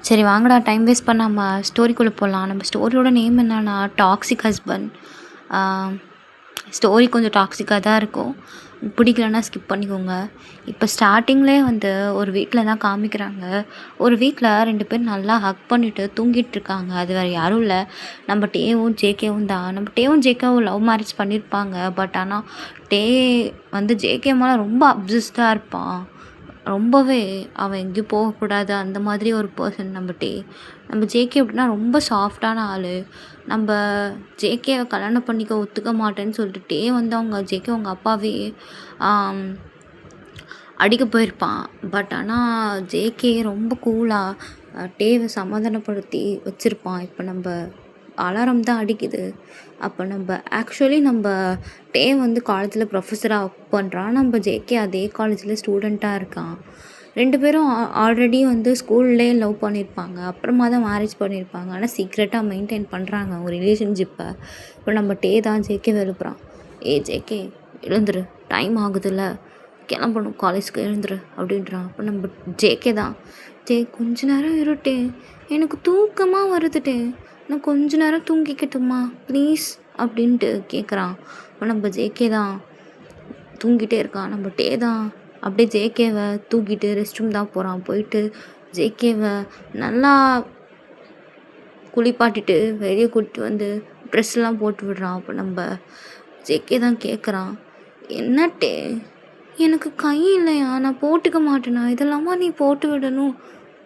சரி வாங்கடா time waste பண்ணாம ஸ்டோரிக்குள்ளே போகலாம். நம்ம ஸ்டோரியோட நேம் என்னன்னா டாக்ஸிக் ஹஸ்பண்ட். ஸ்டோரி கொஞ்சம் டாக்ஸிக்காக தான் இருக்கும். பிடிக்கலன்னா ஸ்கிப் பண்ணிக்கோங்க. இப்போ ஸ்டார்டிங்லேயே வந்து ஒரு வீட்டில் தான் காமிக்கிறாங்க. ஒரு வீட்டில் 2 பேர் நல்லா ஹக் பண்ணிவிட்டு தூங்கிட்டு இருக்காங்க. அது வேறு யாரும் இல்லை, நம்ம டேவும் ஜேகேவும் தான். நம்ம டேவும் ஜேகேவும் லவ் மேரேஜ் பண்ணியிருப்பாங்க. பட் ஆனால் டே வந்து ஜேகே மேலே ரொம்ப அப்சஸ்டாக இருப்பான். ரொம்பவே அவன் எங்கேயும் போகக்கூடாது அந்த மாதிரி ஒரு பர்சன் நம்ம டே. நம்ம ஜேகே எப்படின்னா ரொம்ப சாஃப்டான ஆள். நம்ம ஜேகேவை கல்யாணம் பண்ணிக்க ஒத்துக்க மாட்டேன்னு சொல்லிட்டு டே வந்து அவங்க ஜேகே அவங்க அப்பாவே அடிக்க போயிருப்பான். பட் ஆனால் ஜேகே ரொம்ப கூலாக டேவை சமாதானப்படுத்தி வச்சுருப்பான். இப்போ நம்ம அலாரம் தான் அடிக்குது. அப்போ நம்ம டே வந்து காலேஜில் ப்ரொஃபஸராக ஒர்க் பண்ணுறான். நம்ம ஜேகே அதே காலேஜில் ஸ்டூடெண்ட்டாக இருக்கான். 2 பேரும் ஆல்ரெடி வந்து ஸ்கூல்லே லவ் பண்ணியிருப்பாங்க. அப்புறமா தான் மேரேஜ் பண்ணியிருப்பாங்க. ஆனால் சீக்ரெட்டாக மெயின்டைன் பண்ணுறாங்க ஒரு ரிலேஷன்ஷிப்பை. இப்போ நம்ம டே தான் ஜேகே எழுப்புறான். ஜேகே எழுந்துரு, டைம் ஆகுதுல்ல, கிளம்பணும் காலேஜுக்கு, எழுந்துரு அப்படின்றான். அப்போ நம்ம ஜேகே தான், கொஞ்ச நேரம் இருட்டே, எனக்கு தூக்கமாக வருதுட்டே, நான் கொஞ்ச நேரம் தூங்கிக்கட்டுமா ப்ளீஸ் அப்படின்ட்டு கேட்குறான். இப்போ நம்ம ஜேகே தான் தூங்கிட்டே இருக்கான். நம்ம டே தான் அப்படியே ஜேகேவை தூக்கிட்டு ரெஸ்ட் ரூம் தான் போகிறான். போயிட்டு ஜேகேவை நல்லா குளிப்பாட்டிட்டு வெளியே கூட்டிட்டு வந்து ட்ரெஸ்லாம் போட்டு விடுறான். அப்போ நம்ம ஜேகே தான் கேட்குறான், என்னட்டே எனக்கு கை இல்லையா, நான் போட்டுக்க மாட்டேனா, இதெல்லாமா நீ போட்டு விடணும்,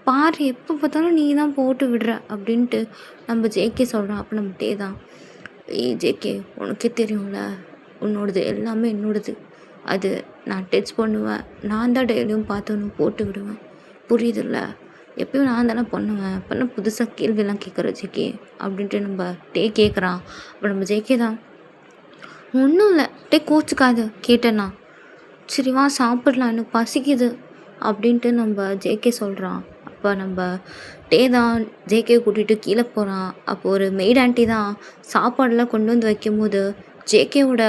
பாரு எப்போ பார்த்தாலும் நீ தான் போட்டு விடுற அப்படின்ட்டு நம்ம ஜேகே சொல்கிறான். அப்போ நம்ம டே தான், ஜேகே உனக்கே தெரியும்ல, உன்னோடது எல்லாமே என்னோடது, அது நான் டச் பண்ணுவேன், நான் தான் டெய்லியும் பார்த்து ஒன்று போட்டு விடுவேன், புரியுதுல்ல, எப்பயும் நான் தானே பண்ணுவேன், பண்ண புதுசாக கேள்வியெல்லாம் கேட்குற ஜேகே அப்படின்ட்டு நம்ம டே கேட்குறான். அப்போ நம்ம ஜேகே தான், ஒன்றும் இல்லை டே கோச்சுக்காது கேட்டேண்ணா, சரி வா சாப்பிடலாம் எனக்கு பசிக்குது அப்படின்ட்டு நம்ம ஜேகே சொல்கிறான். அப்போ நம்ம டே தான் ஜேகே கூட்டிகிட்டு கீழே போகிறான். அப்போ ஒரு மெய்ட் ஆண்டி தான் சாப்பாடெல்லாம் கொண்டு வந்து வைக்கும்போது ஜேகேவோட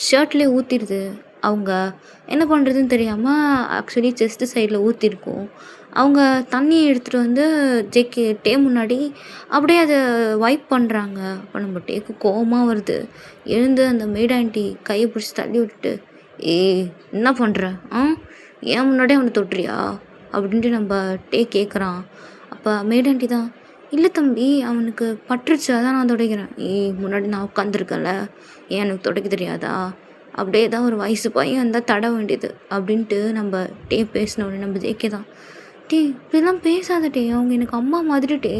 ஷர்ட்லேயே ஊற்றிடுது. அவங்க என்ன பண்ணுறதுன்னு தெரியாமல் ஆக்சுவலி செஸ்ட்டு சைடில் ஊற்றிருக்கும். அவங்க தண்ணியை எடுத்துகிட்டு வந்து ஜேகே டே முன்னாடி அப்படியே அதை வைப் பண்ணுறாங்க. அப்போ நம்ம டேக்கு கோவமாக வருது. எழுந்து அந்த மெய்ட் ஆண்டி கையை பிடிச்சி தள்ளி விட்டுட்டு, என்ன பண்ணுற, ஏன் முன்னாடியே அவனை தொட்டுறியா அப்படின்ட்டு நம்ம டே கேட்குறான். அப்போ மெய்ட் ஆண்டி தான், இல்லை தம்பி அவனுக்கு பட்டுருச்சு அதான் நான் துடைக்கிறேன், முன்னாடி நான் உட்காந்துருக்கேன்ல, ஏன் எனக்கு துடைக்க தெரியாதா, அப்படியே தான் ஒரு வயசு பையன் இருந்தால் தட வேண்டியது அப்படின்ட்டு நம்ம டே பேசினோடனே நம்ம ஜேகே தான், டே இப்படிலாம் பேசாத டே, அவங்க எனக்கு அம்மா மாதிரி டே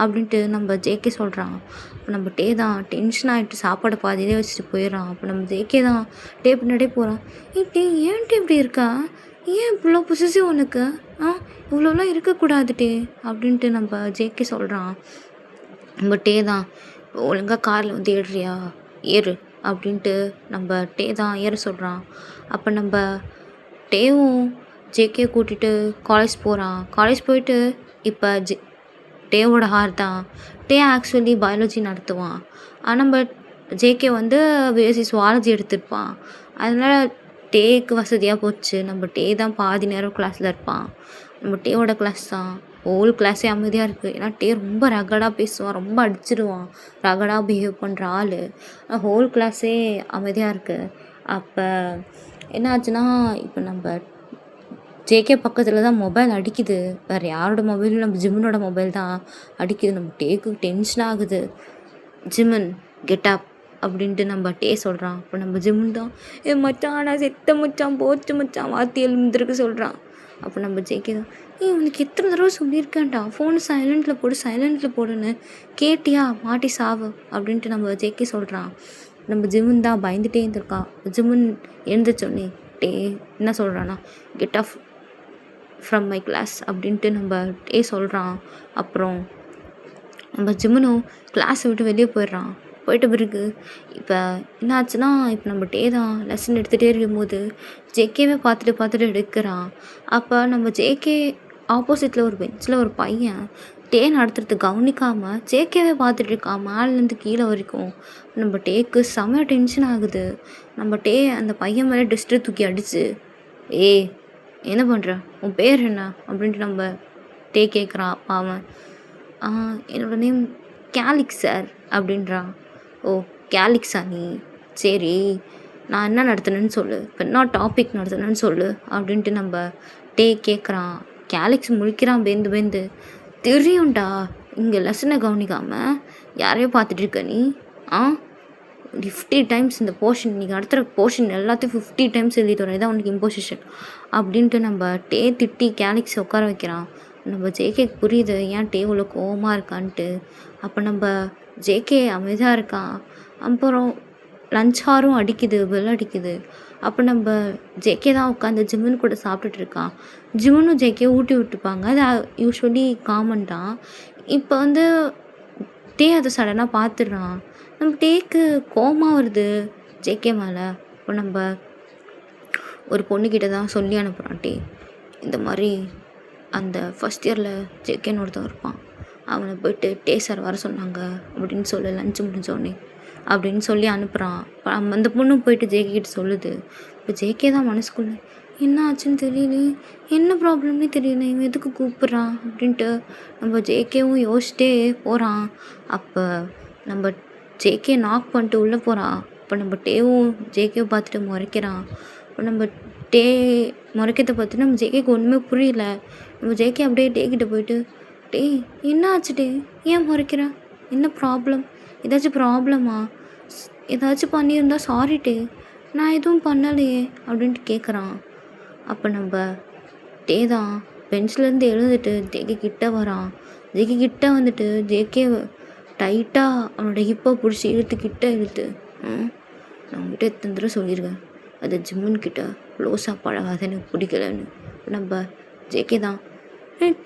அப்படின்ட்டு நம்ம ஜேகே சொல்கிறான். அப்போ நம்ம டே தான் டென்ஷன் ஆகிட்டு சாப்பாடை பாதியிலே வச்சுட்டு போயிடறான். அப்போ நம்ம ஜேகே தான் டே பின்னாடியே போகிறான். டே ஏன்ட்டு இப்படி இருக்கா, ஏன் இவ்வளோ பொசிசிவ் உனக்கு, இவ்வளோலாம் இருக்கக்கூடாது டே அப்படின்ட்டு நம்ம ஜேகே சொல்கிறான். நம்ம டே தான், ஒழுங்காக காரில் வந்து ஏறுறியா, ஏறு அப்படின்ட்டு நம்ம டே தான் ஏற சொல்கிறான். அப்போ நம்ம டேவும் ஜேகே கூட்டிகிட்டு காலேஜ் போகிறான். காலேஜ் போயிட்டு இப்போ டேவோட ஹார் தான். டே ஆக்சுவலி பயாலஜி நடத்துவான். ஆனால் நம்ம ஜேகே வந்து பிஎஸ்சி சுவாலஜி எடுத்திருப்பான். அதனால் டேக்கு வசதியாக போச்சு. நம்ம டே தான் பாதி நேரம் கிளாஸில் இருப்பான். நம்ம டேவோட கிளாஸ் தான் ஹோல் கிளாஸே அமைதியாக இருக்குது. ஏன்னா டே ரொம்ப ரகடாக பேசுவான், ரொம்ப அடிச்சிடுவான், ரகடாக பிஹேவ் பண்ணுற ஆள். ஹோல் கிளாஸே அமைதியாக இருக்குது. அப்போ என்ன ஆச்சுன்னா, இப்போ நம்ம ஜேகே பக்கத்தில் தான் மொபைல் அடிக்குது. வேறு யாரோட மொபைலும் நம்ம ஜிம்மனோட மொபைல் தான் அடிக்குது. நம்ம டேக்கு டென்ஷன் ஆகுது. ஜிம்மன் கெட் அப் அப்படின்ட்டு நம்ம டே சொல்கிறான். அப்போ நம்ம ஜிம்மன் தான், மச்சான் நான் செத்த மச்சான், போச்சு மச்சான், வாத்தி எழுந்திருக்கு சொல்கிறான். அப்போ நம்ம ஜேகே தான், உனக்கு எத்தனை தடவை சொல்லியிருக்கேன்டா ஃபோனு சைலண்ட்டில் போடுன்னு, கேட்டியா மாட்டி சாவு அப்படின்ட்டு நம்ம ஜேகே சொல்கிறான். நம்ம ஜிம்மன் தான் பயந்துகிட்டே இருந்திருக்கான். ஜிம்மன் எழுந்துச்சோன்னே டே என்ன சொல்கிறான்னா, get off from my class அப்படின்ட்டு நம்ம டே சொல்கிறான். அப்புறம் நம்ம ஜிம்மனும் கிளாஸை விட்டு வெளியே போயிடுறான். போயிட்ட பிறகு இப்போ என்ன ஆச்சுன்னா, இப்போ நம்ம டே தான் லெசன் எடுத்துகிட்டே இருக்கும்போது ஜேகேவே பார்த்துட்டு எடுக்கிறான். அப்போ நம்ம ஜேகே ஆப்போசிட்டில் ஒரு பெஞ்சில் ஒரு பையன் டே நடத்துறது கவனிக்காமல் ஜேகேவே பார்த்துட்டு இருக்கான் மேலேருந்து கீழே வரைக்கும். நம்ம டேக்கு செம்ம டென்ஷன் ஆகுது. நம்ம டே அந்த பையன் மேலே டஸ்ட்டு தூக்கி அடிச்சு, என்ன பண்ணுற, உன் பேர் என்ன அப்படின்ட்டு நம்ம டே கேட்குறான். அப்ப அவன் ஆ என்னோட நேம் கேலிக்ஸ் சார் அப்படின்றான். ஓ கேலிக்ஸா நீ? சரி நான் என்ன நடத்துனேன்னு சொல்லு. இப்போ என்ன டாபிக் நடத்துனேன்னு சொல்லு அப்படின்ட்டு நம்ம டே கேட்குறான். கேலிக்ஸ் முழிக்கிறான் பேந்து பேந்து. தெரியும்டா இங்கே லெசனை கவனிக்காமல் யாரையோ பார்த்துட்டு இருக்க நீ. ஆ 50 டைம்ஸ் இந்த போர்ஷன் நீங்கள் நடத்துகிற போர்ஷன் எல்லாத்தையும் 50 டைம்ஸ் எழுதிட்டு வரேன். இதான் உனக்கு இம்போசிஷன் அப்படின்ட்டு நம்ம டே திட்டி கேலிக்ஸ் உட்கார வைக்கிறான். நம்ம ஜேகேக்கு புரியுது ஏன் டே இவ்வளோ கோவமாக இருக்கான்ட்டு. அப்போ நம்ம ஜேகே அமைதியாக இருக்கான். அப்புறம் லஞ்ச் ஹாரும் அடிக்குது, பெல் அடிக்குது. அப்போ நம்ம ஜேகே தான் உட்காந்து ஜிம்முன்னு கூட சாப்பிட்டுட்டு இருக்கான். ஜிம்முன்னு ஜேகே ஊட்டி விட்டுப்பாங்க. அது யூஸ்வலி காமன் தான். இப்போ வந்து டே அதை சடனாக பார்த்துடுறான். நம்ம டேக்கு கோவமாக வருது ஜேகே மேலே. இப்போ நம்ம ஒரு பொண்ணுக்கிட்ட தான் சொல்லி அனுப்புகிறான் டே. இந்த மாதிரி அந்த ஃபஸ்ட் இயரில் ஜேகேன்னு ஒருத்தன் இருப்பான். அவனை போய்ட்டு டே சார் வர சொன்னாங்க அப்படின்னு சொல்லு லஞ்சு முடிஞ்சோடனே அப்படின்னு சொல்லி அனுப்புகிறான். அந்த பொண்ணும் போயிட்டு ஜேகே கிட்ட சொல்லுது. இப்போ ஜேகே தான் மனசுக்குள்ள என்ன ஆச்சுன்னு தெரியல, என்ன ப்ராப்ளம்னே தெரியல, இவன் எதுக்கு கூப்பிட்றான் அப்படின்ட்டு நம்ம ஜேகேவும் யோசிச்சிட்டே போகிறான். அப்போ நம்ம ஜேகே நாக் பண்ணிட்டு உள்ளே போகிறான். இப்போ நம்ம டேவும் ஜேகேவை பார்த்துட்டு முறைக்கிறான். இப்போ நம்ம டே முறைக்கிறத பார்த்து நம்ம ஜேகேக்கு ஒன்றுமே புரியல. நம்ம ஜேகே அப்படியே டே கிட்ட போயிட்டு டே என்ன ஆச்சு டே, ஏன் முறைக்கிற, என்ன ப்ராப்ளம், ஏதாச்சும் ப்ராப்ளமா, ஏதாச்சும் பண்ணியிருந்தா சாரி டே, நான் எதுவும் பண்ணலையே அப்படின்ட்டு கேட்குறான். அப்போ நம்ம டே தான் பெஞ்சிலேருந்து எழுந்துட்டு ஜேகே கிட்ட வரான். ஜேகே கிட்ட வந்துட்டு ஜேகே டைட்டாக அவனோட ஹிப்பை பிடிச்சி இழுத்து நான் உங்ககிட்ட எத்தனை தடவை சொல்லியிருக்கேன் அது ஜிம்முன்கிட்ட க்ளோஸாக பழகாத, எனக்கு பிடிக்கலன்னு. நம்ம ஜேகே தான்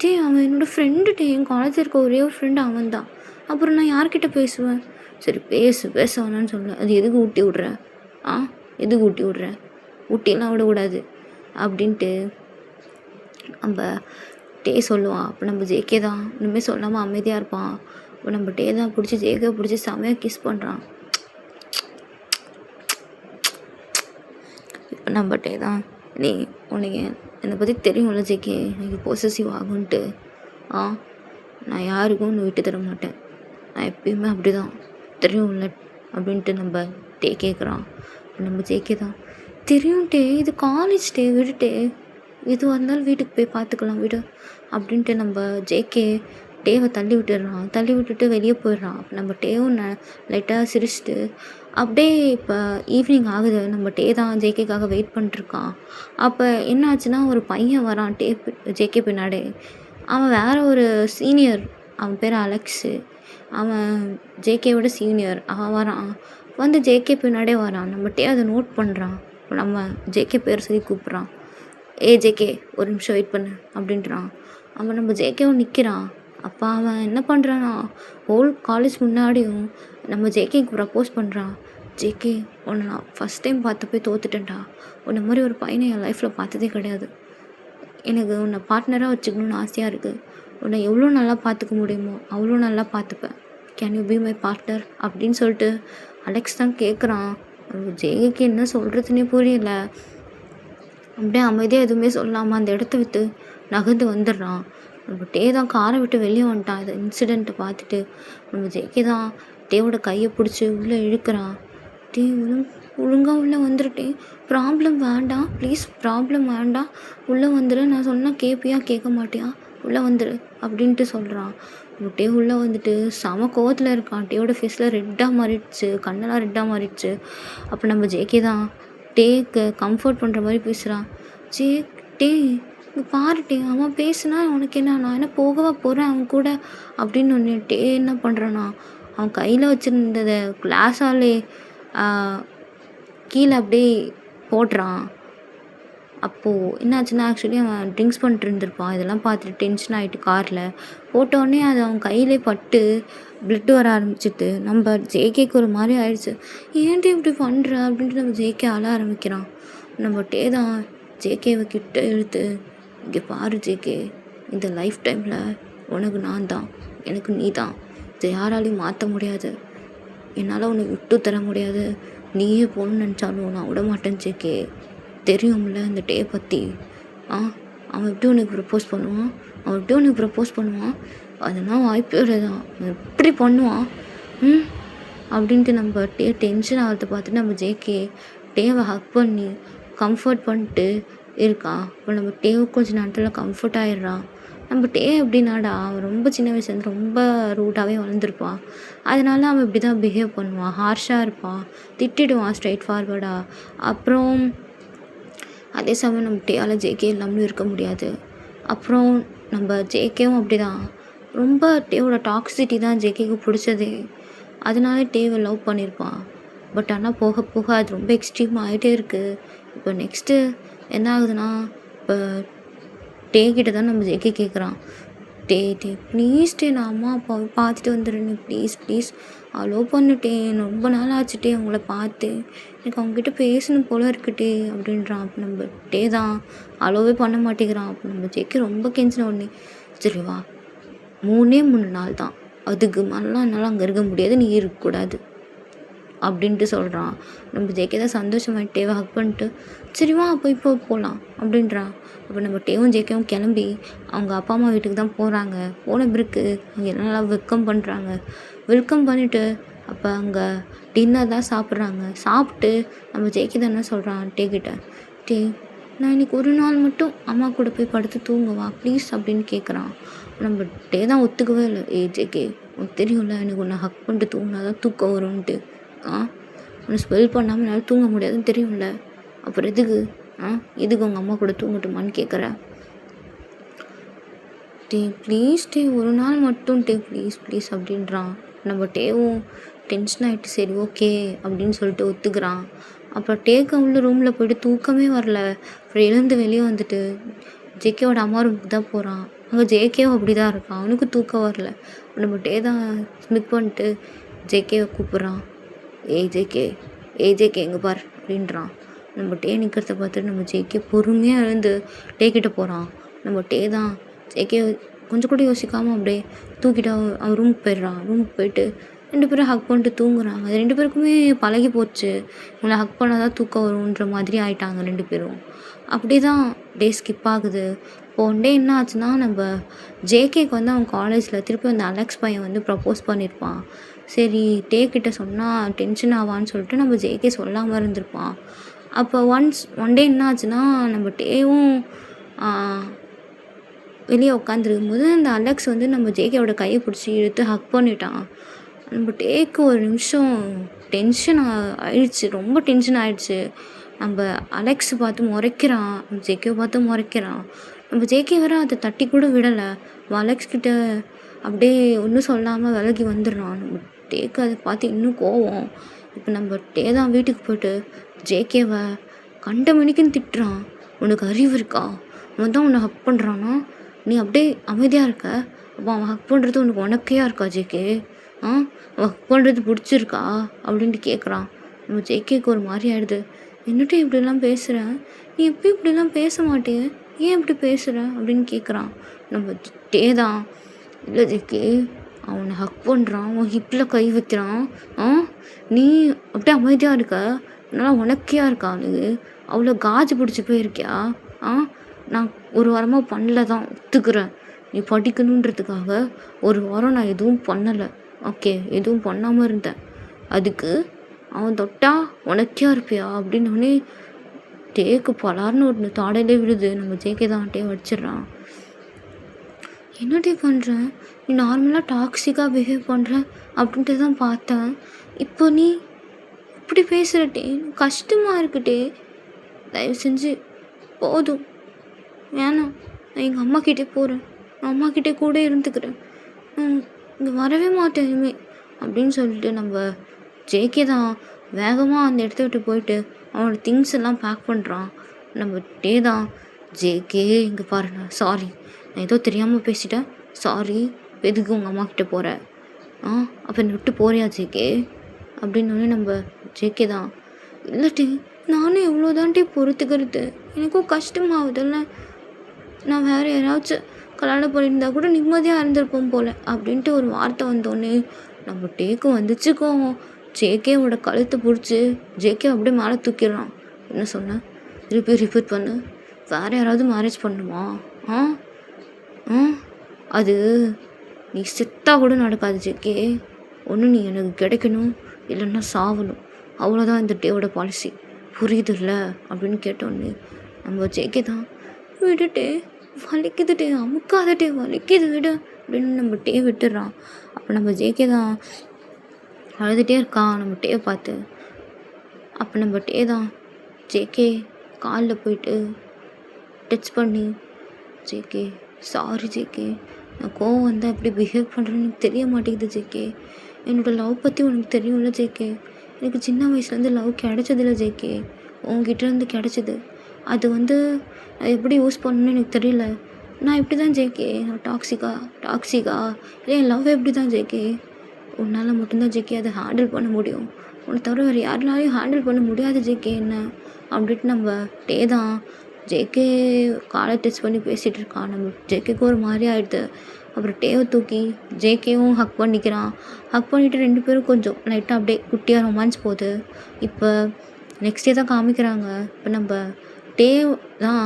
டே அவன் என்னோடய ஃப்ரெண்டு டே, என் காலேஜில் இருக்க ஒரே ஒரு ஃப்ரெண்டு அவன் தான். அப்புறம் நான் யார்கிட்ட பேசுவேன், சரி பேச வேணான்னு சொல்ல, அது எதுக்கு ஊட்டி விட்ற, எதுக்கு ஊட்டி விட்ற, ஊட்டியெல்லாம் விடக்கூடாது அப்படின்ட்டு நம்ம டே சொல்லுவான். அப்போ நம்ம ஜேகே தான் இனிமேல் சொல்லாமல் அமைதியாக இருப்பான். இப்போ நம்ம டே தான் பிடிச்சி ஜேகே பிடிச்சி செமையாக கிஸ் பண்ணுறான். இப்போ நம்ம டே தான் நீ உனக்கு என்னை பற்றி தெரியும்ல ஜேகே, எனக்கு பொசசிவ் ஆகுன்ட்டு. நான் யாருக்கும் ஒன்று விட்டு தர மாட்டேன், நான் எப்பயுமே அப்படி தான் தெரியும்ல அப்படின்ட்டு நம்ம டே கேட்குறான். நம்ம ஜேகே தான் தெரியும் டே, இது காலேஜ் டே, விடுட்டே, எதுவாக இருந்தாலும் வீட்டுக்கு போய் பார்த்துக்கலாம் விடு அப்படின்ட்டு நம்ம ஜேகே டேவை தள்ளி விட்டுடுறான். தள்ளி விட்டுட்டு வெளியே போயிடுறான். அப்போ நம்ம டேவும் லைட்டாக சிரிச்சிட்டு அப்படியே இப்போ ஈவினிங் ஆகுது. நம்ம டே தான் ஜேகேக்காக வெயிட் பண்ணிட்டுருக்கான். அப்போ என்ன ஆச்சுன்னா ஒரு பையன் வரான் ஜேகே பின்னாடி. அவன் வேறு ஒரு சீனியர், அவன் பேர் அலெக்ஸு, அவன் ஜேகேவோட சீனியர். அவன் வரான், வந்து ஜேகே பின்னாடியே வரான். நம்ம டே அதை நோட் பண்ணுறான். நம்ம ஜேகே பேர் சொல்லி கூப்பிட்றான். ஜேகே ஒரு நிமிஷம் வெயிட் பண்ணு அப்படின்றான். அவன் நம்ம ஜேகேவும் நிற்கிறான். அப்போ அவன் என்ன பண்ணுறான்னா ஹோல் காலேஜ் முன்னாடியும் நம்ம ஜேகேக்கு ப்ரப்போஸ் பண்ணுறான். ஜேகே உன்னை நான் ஃபஸ்ட் டைம் பார்த்து போய் தோத்துட்டேன்டா, உன்னை மாதிரி ஒரு பையனை என் லைஃப்பில் பார்த்ததே கிடையாது, எனக்கு உன்னை பார்ட்னராக வச்சுக்கணுன்னு ஆசையாக இருக்குது, உன்னை எவ்வளோ நல்லா பார்த்துக்க முடியுமோ அவ்வளோ நல்லா பார்த்துப்பேன், can you be my partner அப்படின்னு சொல்லிட்டு அலெக்ஸ் தான் கேட்குறான். ஜேகேக்கு என்ன சொல்கிறதுனே புரியல. அப்படியே அமைதியாக எதுவுமே சொல்லாமல் அந்த இடத்த விட்டு நகர்ந்து வந்துடுறான். நம்ம டே தான் காரை விட்டு வெளியே வந்துட்டான். இந்த இன்சிடெண்ட்டை பார்த்துட்டு நம்ம ஜேகே தான் டேவோட கையை பிடிச்சி உள்ளே இழுக்கிறான். டே ஒழுங்காக உள்ளே வந்துருட்டேன், ப்ராப்ளம் வேண்டாம் ப்ளீஸ், ப்ராப்ளம் வேண்டாம், உள்ளே வந்துடு, நான் சொன்னால் கேட்பியா கேட்க மாட்டியா, உள்ளே வந்துடு அப்படின்ட்டு சொல்கிறான். டே உள்ளே வந்துட்டு செம கோவத்தில் இருக்கான். டேவோட ஃபேஸில் ரெட்டாக மாறிடுச்சு, கண்ணெல்லாம் ரெட்டாக மாறிடுச்சு. அப்போ நம்ம ஜேகே தான் டேக்கு கம்ஃபர்ட் பண்ணுற மாதிரி பேசுகிறான். டே இங்கே பாருட்டே, அவன் பேசுனா உனக்கு என்ன, நான் என்ன போகவா போகிறேன் அவன் கூட அப்படின்னு ஒன்று. டே என்ன பண்ணுறான்னா அவன் கையில் வச்சுருந்ததை கிளாஸாலே கீழே அப்படியே போடுறான். அப்போது என்னாச்சுன்னா ஆக்சுவலி அவன் ட்ரிங்க்ஸ் பண்ணிட்டு இருந்திருப்பான். இதெல்லாம் பார்த்துட்டு டென்ஷன் ஆகிட்டு காரில் போட்டோடனே அது அவன் கையிலே பட்டு பிளட் வர ஆரம்பிச்சிட்டு நம்ம ஜேகேக்கு ஒரு மாதிரி ஆயிடுச்சு. ஏன்ட்டு இப்படி பண்ணுற அப்படின்ட்டு நம்ம ஜேகே அழ ஆரம்பிக்கிறான். நம்ம டே தான் ஜேகேவை கிட்ட இழுத்து இங்கே பாரு ஜேகே, இந்த லைஃப் டைமில் உனக்கு நான் தான், எனக்கு நீ தான், இதை யாராலையும் மாற்ற முடியாது, என்னால் உன்னை விட்டு தர முடியாது, நீயே போகணுன்னு நினச்சாலும் நான் விட மாட்டேன் ஜேகே, தெரியும்ல இந்த டே பற்றி, அவன் எப்படி உனக்கு ப்ரப்போஸ் பண்ணுவான்? அவன் எப்படி உனக்கு ப்ரப்போஸ் பண்ணுவான்? அதெல்லாம் வாய்ப்பே கிடையாதான். அவன் எப்படி பண்ணுவான்? ம் அப்படின்ட்டு நம்ம டென்ஷன் ஆகிறத பார்த்துட்டு நம்ம ஜேகே டேவை ஹக் பண்ணி கம்ஃபர்ட் பண்ணிட்டு இருக்கான். இப்போ நம்ம டேவு கொஞ்ச நேரத்தில் கம்ஃபர்ட் ஆயிடுறான். நம்ம டே எப்படின்னாடா அவன் ரொம்ப சின்ன வயசுலேருந்து ரொம்ப ரூட்டாகவே வளர்ந்துருப்பான். அதனால அவன் இப்படி தான் பிஹேவ் பண்ணுவான், ஹார்ஷாக இருப்பான், திட்டிடுவான் ஸ்ட்ரைட் ஃபார்வர்டாக. அப்புறம் அதே சமயம் நம்ம டேயால் ஜேகே இல்லாமலும் இருக்க முடியாது. அப்புறம் நம்ம ஜேகேவும் அப்படி தான், ரொம்ப டேவோட டாக்ஸிட்டி தான் ஜேகேக்கு பிடிச்சதே. அதனால டேவை லவ் பண்ணியிருப்பான். பட் ஆனால் போக போக அது ரொம்ப எக்ஸ்ட்ரீம் ஆகிட்டே இருக்குது. இப்போ நெக்ஸ்ட்டு என்ன ஆகுதுன்னா, இப்போ டே கிட்ட தான் நம்ம ஜேகே கேட்குறான், டே ப்ளீஸ் டே நான் அம்மா அப்பாவை பார்த்துட்டு வந்துடுறேன் ப்ளீஸ் ப்ளீஸ் லவ் பண்ணிட்டேன், ரொம்ப நாள் ஆச்சுட்டே அவங்கள பார்த்து, எனக்கு அவங்ககிட்ட பேசணும் போல இருக்குட்டே அப்படின்றான். அப்போ நம்ம டே தான் அலோவே பண்ண மாட்டேங்கிறான். அப்போ நம்ம ஜேகே ரொம்ப கெஞ்சின உடனே, சரி வா 3 நாள் தான், அதுக்கு மேலாம் என்னால் அங்கே இருக்க முடியாது, நீ இருக்கக்கூடாது அப்படின்ட்டு சொல்கிறான். நம்ம ஜேகே தான் சந்தோஷமாயிட்டு டேவை ஹக் பண்ணிட்டு, சரிவா அப்போ இப்போ போகலாம் அப்படின்றான். அப்போ நம்ம டேவும் ஜேகேவும் கிளம்பி அவங்க அப்பா அம்மா வீட்டுக்கு தான் போகிறாங்க. போன பிறகு அவங்க என்னெல்லாம் வெல்கம் பண்ணுறாங்க. வெல்கம் பண்ணிவிட்டு அப்போ அங்கே டின்னர் தான் சாப்பிட்றாங்க. சாப்பிட்டு நம்ம ஜேகே தான் என்ன சொல்கிறான் டே கிட்ட, டே நான் இன்றைக்கி ஒரு நாள் மட்டும் அம்மா கூட போய் படுத்து தூங்குவா ப்ளீஸ் அப்படின்னு கேட்குறான். நம்ம டே தான் ஒத்துக்கவே இல்லை. ஜேகே உனக்கு தெரியும்ல எனக்கு உன்னை ஹக் பண்ணிட்டு தூங்கினா தான் தூக்கம் வரும்ன்ட்டு, உன்னை ஸ்பெல் பண்ணாமல் என்னால் தூங்க முடியாதுன்னு தெரியும்ல, அப்புறம் எதுக்கு உங்கள் அம்மா கூட தூங்கட்டுமான்னு கேட்குற? டே ப்ளீஸ் டே ஒரு நாள் மட்டும் டே ப்ளீஸ் ப்ளீஸ் அப்படின்றான். நம்ம டேவும் டென்ஷன் ஆகிட்டு சரி ஓகே அப்படின்னு சொல்லிட்டு ஒத்துக்கிறான். அப்புறம் டேக்கு உள்ள ரூமில் போய்ட்டு தூக்கமே வரல. அப்புறம் எழுந்து வெளியே வந்துட்டு ஜேகேவோட அம்மா ரூமுக்கு தான் போகிறான். அங்கே ஜேகேவும் அப்படி தான் இருக்கான், அவனுக்கு தூக்கம் வரல. நம்ம டே தான் ஸ்மிக் பண்ணிட்டு ஜேகேவை கூப்பிட்றான், ஜேகே எங்கே பார் அப்படின்றான். நம்ம டே நிற்கிறத பார்த்துட்டு நம்ம ஜேகே பொறுமையாக எழுந்து டே கிட்ட போகிறான். நம்ம டே தான் ஜேகே கொஞ்சம் கூட யோசிக்காமல் அப்படியே தூக்கிட்டு அவன் ரூமுக்கு போயிடுறான். ரூமுக்கு போயிட்டு 2 பேரும் ஹக் பண்ணிட்டு தூங்குறாங்க. அது 2 பேருக்குமே பழகி போச்சு, இவனை ஹக் பண்ணால் தான் தூக்கம் வரும்ன்ற மாதிரி ஆயிட்டாங்க 2 பேரும். அப்படி தான் டே ஸ்கிப் ஆகுது. இப்போ ஒன் டே என்ன ஆச்சுன்னா, நம்ம ஜேகேக்கு வந்து அவன் காலேஜில் திருப்பி அந்த அலெக்ஸ் பையன் வந்து ப்ரப்போஸ் பண்ணியிருப்பான். சரி டே கிட்ட சொன்னால் டென்ஷன் ஆவான்னு சொல்லிட்டு நம்ம ஜேகே சொல்லாமல் இருந்திருப்பான். அப்போ ஒன் டே என்ன ஆச்சுன்னா, நம்ம டேவும் வெளியே உட்காந்துருக்கும்போது அந்த அலெக்ஸ் வந்து நம்ம ஜேகேவோட கையை பிடிச்சி இழுத்து ஹக் பண்ணிட்டான். நம்ம டேக்கு ஒரு நிமிஷம் டென்ஷன் ஆயிடுச்சு, ரொம்ப டென்ஷன் ஆகிடுச்சு. நம்ம அலெக்ஸ் பார்த்து முறைக்கிறான், நம்ம ஜேகேவை பார்த்து முறைக்கிறான். நம்ம ஜேகே வர அதை தட்டி கூட விடலை. அலெக்ஸ் கிட்ட அப்படியே ஒன்றும் சொல்லாமல் விலகி வந்துடுறான். நம்ம டேக்கு அதை பார்த்து இன்னும் கோவம். இப்போ நம்ம டே தான் வீட்டுக்கு போய்ட்டு ஜேகேவை கண்ட மணிக்குன்னு திட்டுறான். உனக்கு அறிவு இருக்கா? அவன் தான் உன்னை ஹக் பண்ணுறான்னா நீ அப்படியே அமைதியாக இருக்க. அப்போ அவன் ஹக் பண்ணுறது உனக்கு உனக்கையாக இருக்கா ஜேகே? அவன் ஹக் பண்ணுறது பிடிச்சிருக்கா அப்படின்ட்டு கேட்குறான். நம்ம ஜேகேக்கு ஒரு மாதிரி ஆகிடுது. என்னட்டு இப்படிலாம் பேசுகிறேன், நீ எப்பயும் இப்படிலாம் பேச மாட்டே, ஏன் இப்படி பேசுகிற அப்படின்னு கேட்குறான். நம்ம டே தான், இல்லை ஜேகே அவனை ஹக் பண்ணுறான், அவன் ஹிப்பில் கை வைக்கிறான், நீ அப்படியே அமைதியாக இருக்க, அதனால் உனக்கையாக இருக்கா அவனுக்கு? அவ்வளோ காஜு பிடிச்சி போயிருக்கியா? நான் ஒரு வாரமாக பண்ணல தான் ஒத்துக்கிறேன். நீ படிக்கணுன்றதுக்காக ஒரு வாரம் நான் எதுவும் பண்ணலை, ஓகே எதுவும் பண்ணாமல் இருந்தேன். அதுக்கு அவன் தொட்டா உனக்கையா இருப்பியா அப்படின்னோடனே டேக்கு பலார்னு ஒன்று தாடையிலே விழுது. நம்ம ஜேகே தான் டே வச்சிடுறான். என்ன டே பண்ணுறேன், நீ நார்மலாக டாக்ஸிக்காக பிஹேவ் பண்ணுற அப்படின்ட்டு தான் பார்த்தேன், இப்போ நீ இப்படி பேசுகிறட்டே கஷ்டமாக இருக்குட்டே, தயவு செஞ்சு போதும் வேணாம், நான் எங்கள் அம்மாக்கிட்டே போகிறேன், நான் அம்மாக்கிட்டே கூட இருந்துக்கிறேன், இங்கே வரவே மாட்டேன் இனிமேல் அப்படின்னு சொல்லிட்டு நம்ம ஜேகே தான் வேகமாக அந்த இடத்த விட்டு போயிட்டு அவனோட திங்ஸ் எல்லாம் பேக் பண்ணுறான். நம்ம டே தான், ஜேகே இங்கே பாருங்க, சாரி நான் ஏதோ தெரியாமல் பேசிட்டேன், சாரி, எதுக்கு உங்கள் அம்மாக்கிட்ட போகிற? அப்போ என்னை விட்டு போறியா ஜேகே அப்படின்னோடனே நம்ம ஜேகே தான், இல்லட்டி நானும் எவ்வளோதான்ட்டே பொறுத்துக்கிறது, எனக்கும் கஷ்டமாகுதுல்ல, நான் வேறு யாராச்சும் கல்யாணம் பண்ணியிருந்தா கூட நிம்மதியாக இருந்திருப்போம் போல் அப்படின்ட்டு ஒரு வார்த்தை வந்தோடனே நம்ம டேக்கு வந்துச்சுக்கோம். ஜேகேவோட கழுத்தை பிடிச்சி ஜேகே அப்படியே மேலே தூக்கிடுறான். என்ன சொன்னேன், ரிப்பீட் பண்ணு, வேறு யாராவது மேரேஜ் பண்ணணுமா? ஆ ஆ அது நீ செத்தா கூட நடக்காது ஜேகே. ஒன்று நீ எனக்கு கிடைக்கணும், இல்லைன்னா சாவணும். அவ்வளோதான் இந்த டேவோட பாலிசி. புரியுதுல்ல அப்படின்னு கேட்டோன்னே நம்ம ஜேகே தான், விடுட்டே வலிக்குதுட்டே, அமுக்காதட்டே வலிக்குது விடு அப்படின்னு நம்ம டே விட்டுடுறான். அப்போ நம்ம ஜேகே தான் அழுதுகிட்டே இருக்கான் நம்ம டேவை பார்த்து. அப்போ நம்ம டே தான் ஜேகே காலில் போயிட்டு டச் பண்ணி, ஜேகே சாரி ஜேகே, நான் கோவம் வந்தால் எப்படி பிஹேவ் பண்ணுறேன்னு எனக்கு தெரிய மாட்டேங்குது ஜேகே. என்னோடய லவ் பற்றி உனக்கு தெரியும்ல ஜேகே. எனக்கு சின்ன வயசுலேருந்து லவ் கிடைச்சதில்ல ஜேகே, உங்ககிட்டேருந்து கிடைச்சிது. அது வந்து நான் எப்படி யூஸ் பண்ணணுன்னு எனக்கு தெரியல. நான் இப்படி தான் ஜேகே, நான் டாக்ஸிக்கா இல்லை என் லவ் எப்படி தான் ஜேகே. உன்னால் மட்டும்தான் ஜேகே அதை ஹேண்டில் பண்ண முடியும். உன்னை தவிர வேறு யாருனாலையும் ஹேண்டில் பண்ண முடியாது ஜேகே என்ன அப்படின்ட்டு நம்ம டே தான் ஜேகே காலை டச் பண்ணி பேசிகிட்டு இருக்கான். நம்ம ஜேகேக்கு ஒரு மாதிரி ஆகிடுது. அப்புறம் டேவை தூக்கி ஜேகேவும் ஹக் பண்ணிக்கிறான். ஹக் பண்ணிவிட்டு 2 பேரும் கொஞ்சம் லைட்டாக அப்படியே குட்டியாக ரொமான்ஸ் போகுது. இப்போ நெக்ஸ்ட் டே தான் காமிக்கிறாங்க. இப்போ நம்ம டேவ் தான்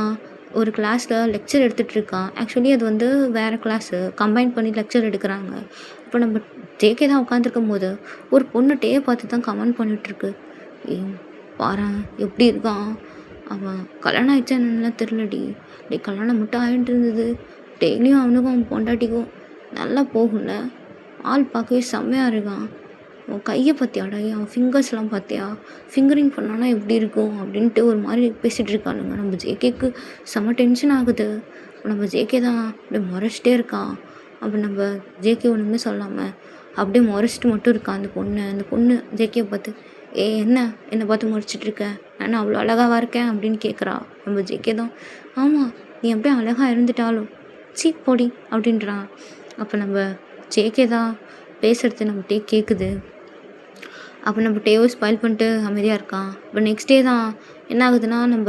ஒரு கிளாஸில் லெக்சர் எடுத்துகிட்ருக்கான். ஆக்சுவலி அது வந்து வேறு கிளாஸு கம்பைன் பண்ணி லெக்சர் எடுக்கிறாங்க. இப்போ நம்ம ஜேகே தான் உட்காந்துருக்கும் போது ஒரு பொண்ணு டேவை பார்த்து தான் கமெண்ட் பண்ணிகிட்ருக்கு. பாரேன் எப்படி இருக்கான், அவன் கல்யாணம் ஆயிடுச்சா என்னென்னலாம் தெரிலடி. கல்யாணம் மட்டும் ஆகிட்டு இருந்தது. டெய்லியும் அவனுக்கும் அவன் பொண்டாட்டிக்கும் நல்லா போகும்ல. ஆள் பார்க்கவே செம்மையாக இருக்கான். உன் கையை பார்த்தியாடா, அவன் ஃபிங்கர்ஸ்லாம் பார்த்தியா, ஃபிங்கரிங் பண்ணானா எப்படி இருக்கும் அப்படின்ட்டு ஒரு மாதிரி பேசிகிட்டு இருக்கானுங்க. நம்ம ஜேகேக்கு செம்ம டென்ஷன் ஆகுது. நம்ம ஜேகே தான் அப்படியே முறைச்சிட்டே இருக்கான். அப்போ நம்ம ஜேகே ஒன்றுமே சொல்லாமல் அப்படியே முறைச்சிட்டு மட்டும் இருக்கான் அந்த பொண்ணு ஜேகே பார்த்து, என்னை பார்த்து முறைச்சிட்ருக்க, நான் அவ்வளோ அழகாவா இருக்கேன் அப்படின்னு கேட்குறா. நம்ம ஜேகே தான், ஆமாம் நீ அப்படியே அழகாக இருந்துட்டாலும் சீ பொடி அப்படின்றான். அப்போ நம்ம ஜேகே தான் பேசுகிறது நம்ம டே கேட்குது. அப்போ நம்ம டேவை ஸ்பாயில் பண்ணிட்டு அமைதியாக இருக்கான். இப்போ நெக்ஸ்ட் டே தான் என்ன ஆகுதுன்னா, நம்ம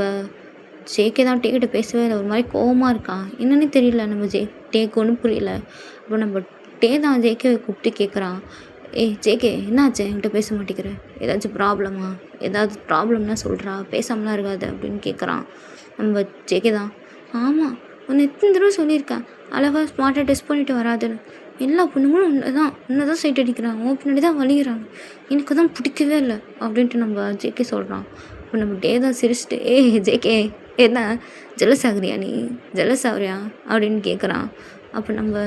ஜேகே தான் டேக்கிட்ட பேசவே இல்லை, ஒரு மாதிரி கோவமாக இருக்கான். என்னன்னே தெரியல நம்ம டேக்கு ஒன்றும் புரியல. அப்போ நம்ம டே தான் ஜேகேவை கூப்பிட்டு கேட்குறான், ஜேகே என்னாச்சு, என்கிட்ட பேச மாட்டேங்கிற, ஏதாச்சும் ப்ராப்ளம்னா சொல்கிறா, பேசாமலாம் இருக்காது அப்படின்னு கேட்குறான். நம்ம ஜேகே தான், ஆமாம் உன்னை எத்தனை தடவை சொல்லியிருக்கேன் அழகாக ஸ்மார்ட்டாக டெஸ்ட் பண்ணிட்டு வராதுன்னு. எல்லா பொண்ணுங்களும் உன்னை தான் சைட் அடிக்கிறாங்க, உன் பின்னாடி தான் வலிக்கிறாங்க, எனக்கு தான் பிடிக்கவே இல்லை அப்படின்ட்டு நம்ம ஜேகே சொல்கிறான். இப்போ நம்ம டே தான் சிரிச்சிட்டு, ஜேகே என்ன ஜெலஸ் ஆகுறியா, நீ ஜெலஸ் ஆகுறியா அப்படின்னு கேட்குறான். அப்போ நம்ம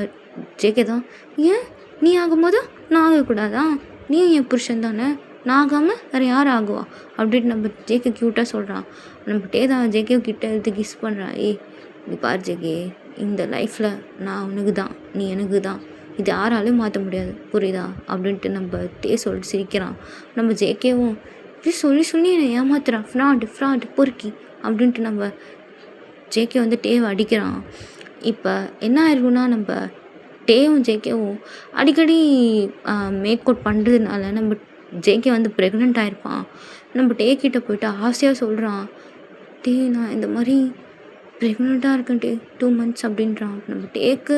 ஜேகே தான், ஏன் நீ ஆகும்போது நான் ஆகக்கூடாதா, நீயும் என் புருஷன் தானே, நான் ஆகாமல் வேறு யார் ஆகுவா அப்படின்னு நம்ம ஜேகே க்யூட்டாக சொல்கிறான். நம்ம டே தான் ஜேகே கிட்ட எடுத்து கிஸ் பண்ணுறான். நீ பார் ஜேகே, இந்த லைஃப்பில் நான் உனக்கு தான், நீ எனக்கு தான், இது யாராலையும் மாற்ற முடியாது புரியுதா அப்படின்ட்டு நம்ம டே சொல்லிட்டு சிரிக்கிறான். நம்ம ஜேகேவும் இப்படி சொல்லி என்னை ஏமாத்துறான், ஃப்ராடு பொறுக்கி அப்படின்ட்டு நம்ம ஜேகே வந்து டேவை அடிக்கிறான். இப்போ என்ன ஆயிருக்குன்னா, நம்ம டேவும் ஜேகேவும் அடிக்கடி மேக் அவுட் பண்ணுறதுனால நம்ம ஜேகே வந்து ப்ரெக்னென்ட் ஆகிருப்பான். நம்ம டே கிட்ட போய்ட்டு ஆசையாக சொல்கிறான், நான் இந்த மாதிரி ப்ரெக்னெண்ட்டாக இருக்கேன் 2 months அப்படின்றான். நம்ம டேக்கு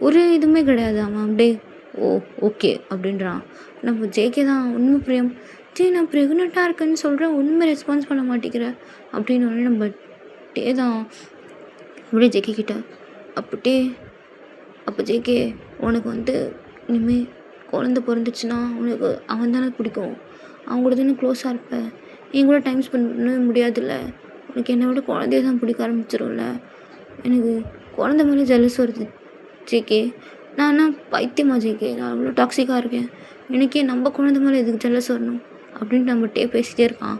ஒரு இதுவுமே கிடையாது, அவன் அப்படியே ஓகே அப்படின்றான். நம்ம ஜேகே தான் உண்மை பிரியம், நான் ப்ரெக்னெண்ட்டாக இருக்கேன்னு சொல்கிறேன், ஒன்றுமே ரெஸ்பான்ஸ் பண்ண மாட்டேங்கிற அப்படின்னு உடனே நம்ம டே தான் அப்படியே ஜேகே கிட்ட, அப்போ ஜேகே உனக்கு வந்து இனிமேல் குழந்த பிறந்துச்சுன்னா உனக்கு அவன் தானே பிடிக்கும், அவங்க கூட தானே க்ளோஸாக இருப்பேன், என் கூட டைம் ஸ்பெண்ட் பண்ணவே முடியாதுல்ல, உனக்கு என்னை விட குழந்தைய தான் பிடிக்க ஆரம்பிச்சிடும்ல, எனக்கு குழந்த மேலே ஜெலஸ் வருது ஜேகே, நான் பைத்தியமா ஜேகே, நான் அவ்வளோ டாக்ஸிக்காக இருக்கேன், எனக்கே நம்ம குழந்தை மேலே எதுக்கு ஜெலஸ் வரணும் அப்படின்ட்டு நம்ம டே பேசிகிட்டே இருக்கான்.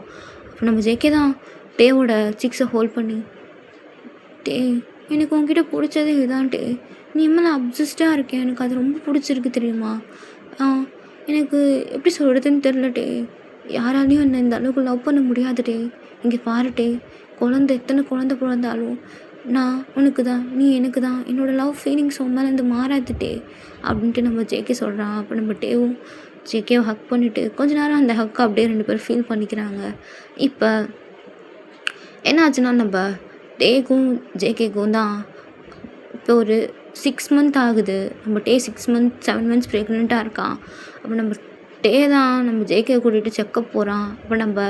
அப்போ நம்ம ஜேகே தான் டேவோட சிக்ஸை ஹோல்ட் பண்ணி, எனக்கு உங்ககிட்ட பிடிச்சதே இதுதான்ட்டு, நீ மேலே அப்சஸ்டாக இருக்கேன், எனக்கு அது ரொம்ப பிடிச்சிருக்கு தெரியுமா, எனக்கு எப்படி சொல்கிறதுன்னு தெரிலட்டே, யாராலையும் என்னை இந்த அளவுக்கு லவ் பண்ண முடியாதுட்டே, இங்கே பாருட்டே, எத்தனை குழந்தை பிறந்தாலும் நான் உனக்கு தான், நீ எனக்கு தான், என்னோடய லவ் ஃபீலிங்ஸ் உன் மேலே இருந்து மாறாதுட்டே அப்படின்ட்டு நம்ம ஜேகே சொல்கிறான். அப்போ நம்ம டேவும் ஜேகேவை ஹக் பண்ணிவிட்டு கொஞ்ச நேரம் அந்த ஹக்கை அப்படியே 2 பேரும் ஃபீல் பண்ணிக்கிறாங்க. இப்போ என்ன ஆச்சுன்னா, நம்ம டேக்கும் ஜேகேக்கும் தான் இப்போ ஒரு 6 months ஆகுது. நம்ம டே 6 months 7 months ப்ரெக்னெண்ட்டாக இருக்கான். அப்போ நம்ம டே தான் நம்ம ஜேகே கூட்டிகிட்டு செக்கப் போகிறான். அப்போ நம்ம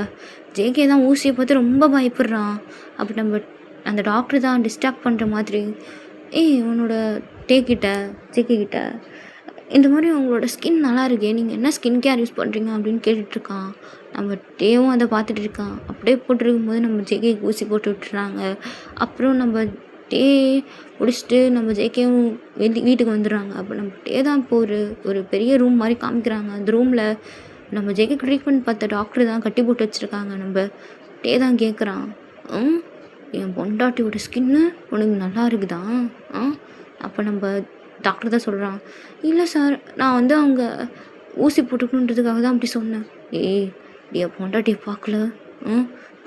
ஜேகே தான் ஊசியை பார்த்து ரொம்ப பயப்படுறான். அப்போ நம்ம அந்த டாக்டர் தான் டிஸ்ட்ராக்ட் பண்ணுற மாதிரி, "ஏய் உன்னோட கிட்ட ஜேகே கிட்ட இந்த மாதிரி உங்களோட ஸ்கின் நல்லா இருக்கே, நீங்கள் என்ன ஸ்கின் கேர் யூஸ் பண்ணுறீங்க?" அப்படின்னு கேட்டுட்ருக்கான். நம்ம டேவும் அதை பார்த்துட்டு இருக்கான். அப்படியே போட்டுருக்கும்போது நம்ம ஜேகேக்கு ஊசி போட்டு விட்டுறாங்க. அப்புறம் நம்ம டே முடிச்சுட்டு நம்ம ஜேகேவும் வீட்டுக்கு வந்துடுறாங்க. அப்போ நம்ம டே தான் இப்போ ஒரு பெரிய ரூம் மாதிரி காமிக்கிறாங்க. அந்த ரூமில் நம்ம ஜேகேக்கு ட்ரீட்மெண்ட் பார்த்த டாக்டர் தான் கட்டி போட்டு வச்சுருக்காங்க. நம்ம டே தான் கேட்குறான், என் பொண்டாட்டியோட ஸ்கின்னு உனக்கு நல்லா இருக்குதா? அப்போ நம்ம டாக்டர் தான் சொல்கிறான், இல்லை சார், நான் வந்து அவங்க ஊசி போட்டுக்கணுன்றதுக்காக தான் அப்படி சொன்னேன். ஏய் என் பொண்டாட்டியை பார்க்கல,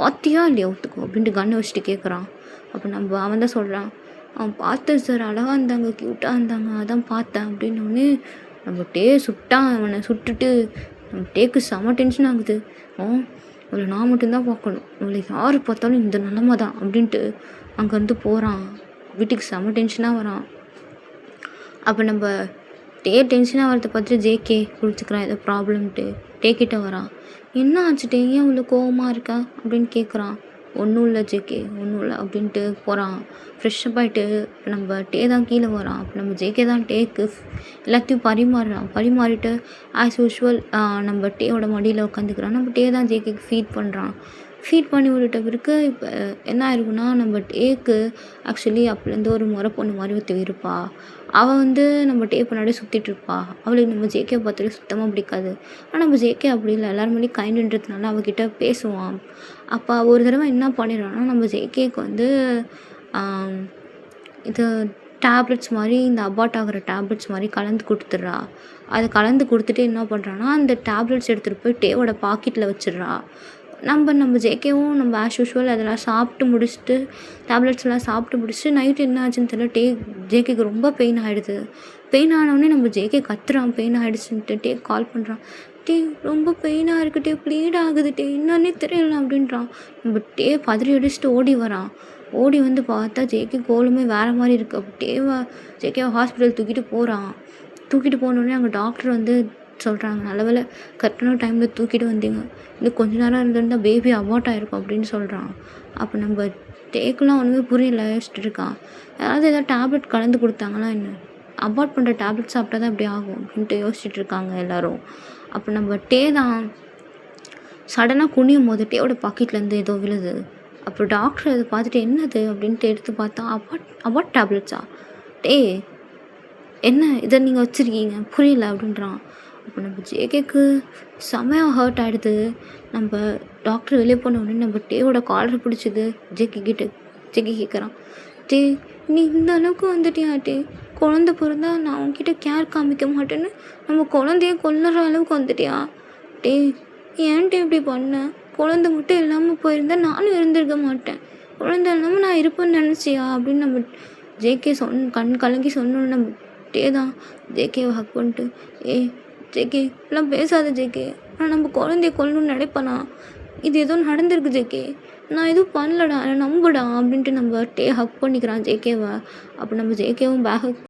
பார்த்தியா இல்லையா ஒத்துக்கோ அப்படின்ட்டு கண்ணை வச்சுட்டு கேட்குறான். அப்போ அவன் தான் சொல்கிறான், அவன் பார்த்தேன் சார், அழகாக இருந்தாங்க, க்யூட்டாக இருந்தாங்க, அதான் பார்த்தேன் அப்படின்னோடனே நம்ம டே சுட்டான். அவனை சுட்டுட்டு நம்ம டேக்கு செம டென்ஷன் ஆகுது. அவளை நான் மட்டும்தான் பார்க்கணும், அவளை யார் பார்த்தாலும் இந்த நிலமை தான் அப்படின்ட்டு அங்கேருந்து போகிறான். வீட்டுக்கு செம டென்ஷனாக வரான். அப்போ நம்ம டே டென்ஷனாக வரதை பார்த்துட்டு ஜேகே குளிச்சுக்கிறான், ஏதோ ப்ராப்ளம்ட்டு டே கிட்ட வரான். என்ன ஆச்சு டே, ஏன் அவ்வளோ கோவமாக இருக்கா அப்படின்னு கேட்குறான். ஒன்றும் இல்லை ஜேகே, ஒன்றும் இல்லை அப்படின்ட்டு போகிறான். ஃப்ரெஷ்ஷப் ஆகிட்டு நம்ம டே தான் கீழே வரான். அப்போ நம்ம ஜேகே தான் டேக்கு எல்லாத்தையும் பரிமாறிட்டு ஆஸ் யூஷுவல் நம்ம டேவோட மடியில் உட்காந்துக்கிறான். நம்ம டே தான் ஜேகேக்கு ஃபீட் பண்ணுறான். ஃபீட் பண்ணி விட்டுட்ட பிறகு இப்போ என்ன ஆயிருக்குன்னா, நம்ம டேக்கு ஆக்சுவலி அப்போலேருந்து ஒரு முறை பொண்ணு மாதிரி ஒருத்தவ இருப்பா. அவள் வந்து நம்ம டே பின்னாடி சுற்றிட்டுருப்பா. அவளுக்கு நம்ம ஜேகே பார்த்தாலே சுத்தமாக பிடிக்காது. ஆனால் நம்ம ஜேகே அப்படி இல்லை, எல்லாரும் முன்னாடி கைண்டுன்றதுனால அவகிட்ட பேசுவான். அப்போ ஒரு தடவை என்ன பண்ணிடுறான்னா, நம்ம ஜேகேக்கு வந்து இது டேப்லெட்ஸ் மாதிரி, இந்த அபார்ட் ஆகிற டேப்லெட்ஸ் மாதிரி கலந்து கொடுத்துட்றா. அதை கலந்து கொடுத்துட்டு என்ன பண்ணுறான்னா, அந்த டேப்லெட்ஸ் எடுத்துகிட்டு போய் டேவோட பாக்கெட்டில் வச்சிடுறா. நம்ம ஜேகேவும் நம்ம ஆஸ் யூஷுவல் அதெல்லாம் சாப்பிட்டு முடிச்சுட்டு, டேப்லெட்ஸ்லாம் சாப்பிட்டு முடிச்சுட்டு நைட்டு என்ன ஆச்சுன்னு தெரியல, ஜேகேக்கு ரொம்ப பெயின் ஆகிடுது. பெயின் ஆனவுடனே நம்ம ஜேகே கத்துறான், பெயின் ஆகிடுச்சுன்ட்டு. டேக்கு கால் பண்ணுறான், டே ரொம்ப பெயினாக இருக்குது டே, ப்ளீட் ஆகுது டே, என்னன்னே தெரியல அப்படின்றான். நம்ம டே பதறி அடிச்சுட்டு ஓடி வரான். ஓடி வந்து பார்த்தா ஜேகே கோலுமே வேறு மாதிரி இருக்குது. அப்போ ஜேகேவை ஹாஸ்பிட்டல் தூக்கிட்டு போகிறான். தூக்கிட்டு போனோடனே அங்கே டாக்டர் வந்து சொல்கிறாங்க, நல்ல வேளை கரெக்டான டைமில் தூக்கிட்டு வந்தீங்க, இன்னும் கொஞ்ச நேரம் இருந்திருந்தால் பேபி அபார்ட் ஆகிருக்கும் அப்படின்னு சொல்கிறான். அப்போ நம்ம டேக்கெலாம் ஒன்றுமே புரியல, யோசிச்சுட்டு இருக்கான். ஏதாவது டேப்லெட் கலந்து கொடுத்தாங்களா என்ன, அபார்ட் பண்ணுற டேப்லெட் சாப்பிட்டா தான் இப்படி ஆகும் அப்படின்ட்டு யோசிச்சுட்டு இருக்காங்க எல்லோரும். அப்போ நம்ம டே தான் சடனாக குனியும் போது டேவோட பாக்கெட்லேருந்து ஏதோ விழுது. அப்போ டாக்டர் அதை பார்த்துட்டு என்னது அப்படின்ட்டு எடுத்து பார்த்தா அபார்ட் டேப்லெட்ஸா, டே என்ன இதை நீங்கள் வச்சுருக்கீங்க புரியல அப்படின்றான். அப்போ நம்ம ஜேகேக்கு செமையாக ஹர்ட் ஆகிடுது. நம்ம டாக்டர் வெளியே போன உடனே நம்ம டேவோட காலரை பிடிச்சிது. ஜேகே கேட்குறான், டே நீ இந்த அளவுக்கு வந்துட்டியா டே, குழந்த பிறந்தா நான் உன்கிட்ட கேர் காமிக்க மாட்டேன்னு நம்ம குழந்தைய கொல்லுற அளவுக்கு வந்துட்டியா டே, ஏன்ட்டு இப்படி பண்ண, குழந்த மட்டும் இல்லாமல் போயிருந்தா நானும் இருந்திருக்க மாட்டேன், குழந்தை இல்லாமல் நான் இருப்பேன்னு நினச்சியா அப்படின்னு நம்ம ஜேகே கண் கலங்கி சொன்னோன்னு நம்ம டே தான் ஜேகேவை ஹக் பண்ணிட்டு, ஜேகே எல்லாம் பேசாத ஜேகே, ஆனால் நம்ம குழந்தைய கொல்லணும்னு நினைப்பேனா, இது ஏதோ நடந்திருக்கு ஜேகே, நான் எதுவும் பண்ணலடா, நம்புடா அப்படின்ட்டு நம்ம டே ஹக் பண்ணிக்கிறான் ஜேகேவை. அப்போ நம்ம ஜேகேவும் பேக்